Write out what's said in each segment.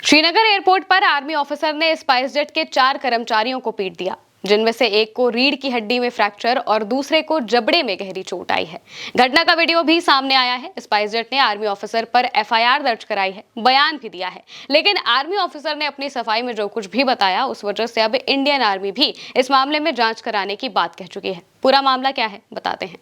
Srinagar airport पर army officer ने SpiceJet के 4 कर्मचारियों को पीट दिया, जिनमें से एक को रीढ़ की हड्डी में फ्रैक्चर और दूसरे को जबड़े में गहरी चोट आई है। घटना का वीडियो भी सामने आया है। स्पाइसजेट ने आर्मी ऑफिसर पर एफआईआर दर्ज कराई है, बयान भी दिया है, लेकिन आर्मी ऑफिसर ने अपनी सफाई में जो कुछ भी बताया उस वजह से अब इंडियन आर्मी भी इस मामले में जांच कराने की बात कह चुकी है। पूरा मामला क्या है बताते हैं।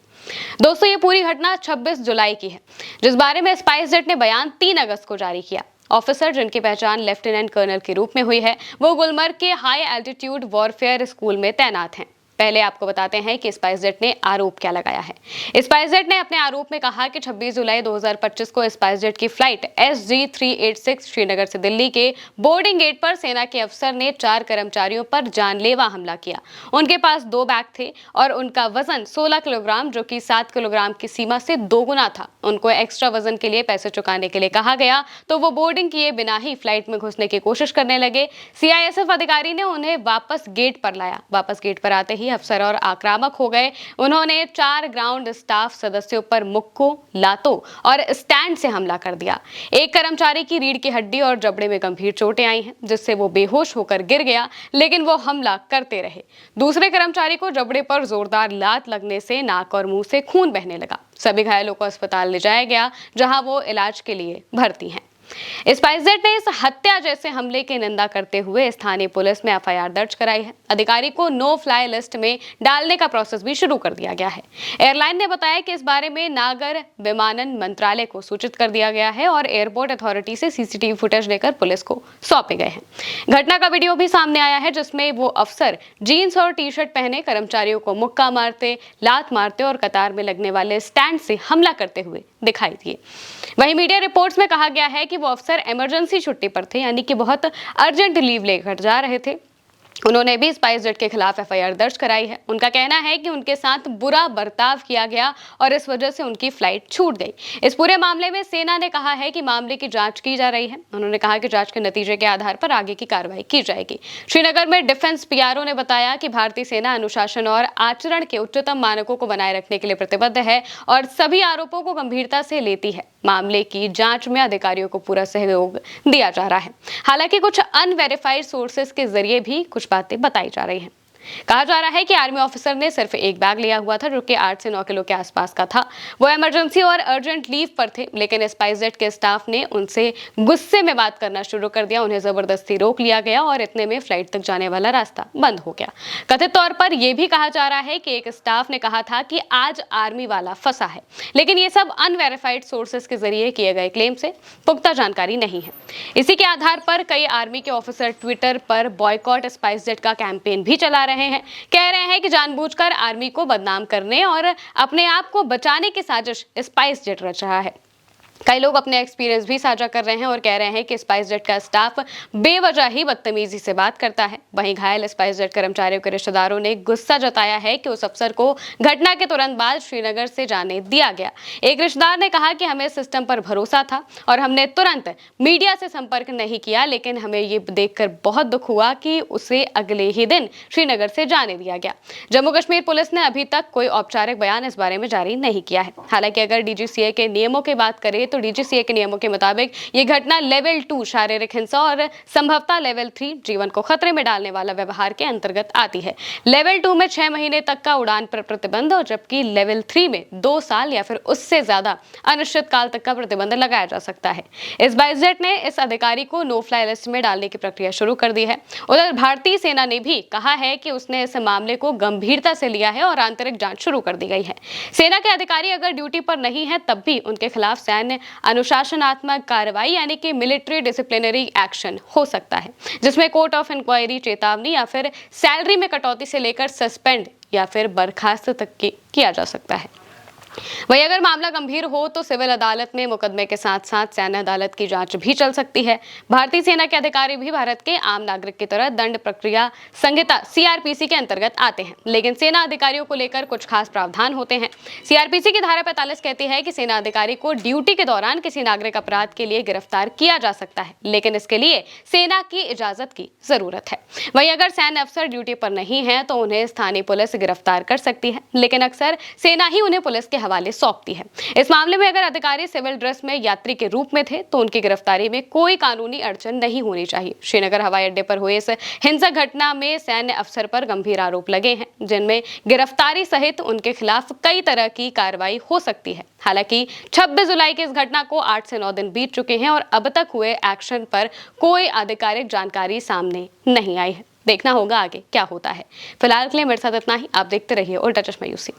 दोस्तों, ये पूरी घटना 26 जुलाई की है, जिस बारे में स्पाइसजेट ने बयान 3 अगस्त को जारी किया। ऑफिसर, जिनकी पहचान लेफ्टिनेंट कर्नल के रूप में हुई है, वो गुलमर्ग के हाई एल्टीट्यूड वॉरफेयर स्कूल में तैनात हैं। पहले आपको बताते हैं कि स्पाइसजेट ने आरोप क्या लगाया है। स्पाइसजेट ने अपने आरोप में कहा कि 26 जुलाई 2025 को स्पाइसजेट की फ्लाइट SG386 श्रीनगर से दिल्ली के बोर्डिंग गेट पर सेना के अफसर ने 4 कर्मचारियों पर जानलेवा हमला किया। उनके पास 2 बैग थे और उनका वजन 16 किलोग्राम, जो कि 7 किलोग्राम की सीमा से दोगुना था। उनको एक्स्ट्रा वजन के लिए पैसे चुकाने के लिए कहा गया, तो वो बोर्डिंग किए बिना ही फ्लाइट में घुसने की कोशिश करने लगे। CISF अधिकारी ने उन्हें वापस गेट पर लाया। वापस गेट पर आते ही अफसर और आक्रामक हो गए। उन्होंने 4 ग्राउंड स्टाफ सदस्यों पर मुक्कों, लातों और स्टैंड से हमला कर दिया। एक कर्मचारी की रीढ़ की हड्डी और जबड़े में गंभीर चोटें आई हैं, जिससे वो बेहोश होकर गिर गया, लेकिन वो हमला करते रहे। दूसरे कर्मचारी को जबड़े पर जोरदार लात लगने से नाक और मुंह से खून बहने लगा। सभी घायलों को अस्पताल ले जाया गया, जहां वो इलाज के लिए भर्ती हैं। स्पाइसजेट ने इस हत्या जैसे हमले की निंदा करते हुए स्थानीय पुलिस में एफआईआर दर्ज कराई है। अधिकारी को नो फ्लाई लिस्ट में डालने का प्रोसेस भी शुरू कर दिया गया है। एयरलाइन ने बताया कि इस बारे में नागर विमानन मंत्रालय को सूचित कर दिया गया है और एयरपोर्ट अथॉरिटी से CCTV फुटेज लेकर पुलिस को सौंपे गए हैं। घटना का वीडियो भी सामने आया है, जिसमें वो अफसर जीन्स और टी-शर्ट पहने कर्मचारियों को मुक्का मारते, लात मारते और कतार में लगने वाले स्टैंड से हमला करते हुए दिखाई दिए। वहीं मीडिया रिपोर्ट्स में कहा गया है कि वो अफसर इमरजेंसी छुट्टी पर थे, यानी कि बहुत अर्जेंट लीव लेकर जा रहे थे। उन्होंने भी स्पाइसजेट के खिलाफ एफआईआर दर्ज कराई है। उनका कहना है कि उनके साथ बुरा बर्ताव किया गया और इस वजह से उनकी फ्लाइट छूट गई। इस पूरे मामले में सेना ने कहा है कि मामले की जांच की जा रही है। उन्होंने कहा कि जांच के नतीजे के आधार पर आगे की कार्रवाई की जाएगी। श्रीनगर में डिफेंस PRO ने बताया कि भारतीय सेना अनुशासन और आचरण के उच्चतम मानकों को बनाए रखने के लिए प्रतिबद्ध है और सभी आरोपों को गंभीरता से लेती है। मामले की जांच में अधिकारियों को पूरा सहयोग दिया जा रहा है। हालांकि कुछ अनवेरिफाइड सोर्सेस के जरिए भी कुछ बातें बताई जा रही हैं। कहा जा रहा है कि आर्मी ऑफिसर ने सिर्फ एक बैग लिया हुआ था, जो कि 8 से 9 किलो के आसपास का था। वो इमरजेंसी और अर्जेंट लीव पर थे, लेकिन स्पाइसजेट के स्टाफ ने उनसे गुस्से में बात करना शुरू कर दिया। उन्हें जबरदस्ती रोक लिया गया और इतने में फ्लाइट तक जाने वाला रास्ता बंद हो गया। कथित तौर पर यह भी कहा जा रहा है कि एक स्टाफ ने कहा था कि आज आर्मी वाला फंसा है, लेकिन ये सब अनवेरिफाइड सोर्सेस के जरिए किए गए क्लेम से पुख्ता जानकारी नहीं है। इसी के आधार पर कई आर्मी के ऑफिसर ट्विटर पर बॉयकॉट स्पाइसजेट का कैंपेन भी चला रहे हैं। कह रहे हैं कि जानबूझकर आर्मी को बदनाम करने और अपने आप को बचाने की साजिश स्पाइसजेट रच रहा है। कई लोग अपने एक्सपीरियंस भी साझा कर रहे हैं और कह रहे हैं कि स्पाइसजेट का स्टाफ बेवजह ही बदतमीजी से बात करता है। वहीं घायल स्पाइसजेट कर्मचारियों के रिश्तेदारों ने गुस्सा जताया है कि उस अफसर को घटना के तुरंत बाद श्रीनगर से जाने दिया गया। एक रिश्तेदार ने कहा कि हमें सिस्टम पर भरोसा था और हमने तुरंत मीडिया से संपर्क नहीं किया, लेकिन हमें ये देखकर बहुत दुख हुआ कि उसे अगले ही दिन श्रीनगर से जाने दिया गया। जम्मू कश्मीर पुलिस ने अभी तक कोई औपचारिक बयान इस बारे में जारी नहीं किया है। हालांकि अगर DGCA के नियमों की बात करें तो DGCA के नियमों के मुताबिक ये घटना लेवल 2 शारीरिक हिंसा और संभवतः लेवल 3 जीवन को खतरे में डालने वाला व्यवहार के अंतर्गत आती है। लेवल 2 में 6 महीने तक का उड़ान पर प्रतिबंध और जबकि लेवल 3 में 2 साल या फिर उससे ज्यादा अनिश्चित काल तक का प्रतिबंध लगाया जा सकता है। स्पाइसजेट ने इस अधिकारी को नो फ्लाई लिस्ट में डालने की प्रक्रिया शुरू कर दी है। उधर भारतीय सेना ने भी कहा है कि उसने इस मामले को गंभीरता से लिया है और आंतरिक जांच शुरू कर दी गई है। सेना के अधिकारी अगर ड्यूटी पर नहीं है तब भी उनके खिलाफ सैन्य अनुशासनात्मक कार्रवाई यानी कि मिलिट्री डिसिप्लिनरी एक्शन हो सकता है, जिसमें कोर्ट ऑफ इंक्वायरी, चेतावनी या फिर सैलरी में कटौती से लेकर सस्पेंड या फिर बर्खास्त तक किया जा सकता है। वहीं अगर मामला गंभीर हो तो सिविल अदालत में मुकदमे के साथ साथ सैन्य अदालत की जांच भी चल सकती है। भारतीय सेना के अधिकारी भी भारत के आम नागरिक की तरह दंड प्रक्रिया संहिता CRPC के अंतर्गत आते हैं, लेकिन सेना अधिकारियों को लेकर कुछ खास प्रावधान होते हैं। CRPC की धारा 45 कहती है कि सेना अधिकारी को ड्यूटी के दौरान किसी नागरिक अपराध के लिए गिरफ्तार किया जा सकता है, लेकिन इसके लिए सेना की इजाजत की जरूरत है। वहीं अगर सैन्य अफसर ड्यूटी पर नहीं है तो उन्हें स्थानीय पुलिस गिरफ्तार कर सकती है, लेकिन अक्सर सेना ही उन्हें पुलिस के हवाले सौंप दी है। इस मामले में अगर अधिकारी सिविल ड्रेस में यात्री के रूप में थे तो उनकी गिरफ्तारी में कोई कानूनी अड़चन नहीं होनी चाहिए। श्रीनगर हवाई अड्डे पर हुए इस हिंसक घटना में सैन्य अफसर पर गंभीर आरोप लगे हैं, जिनमें गिरफ्तारी सहित उनके खिलाफ कई तरह की कार्रवाई हो सकती है। हालांकि 26 जुलाई की इस घटना को 8 से 9 दिन बीत चुके हैं और अब तक हुए एक्शन पर कोई आधिकारिक जानकारी सामने नहीं आई है। देखना होगा आगे क्या होता है। फिलहाल के लिए मेरे साथ इतना ही। आप देखते रहिए उल्टा चश्मा यूसी।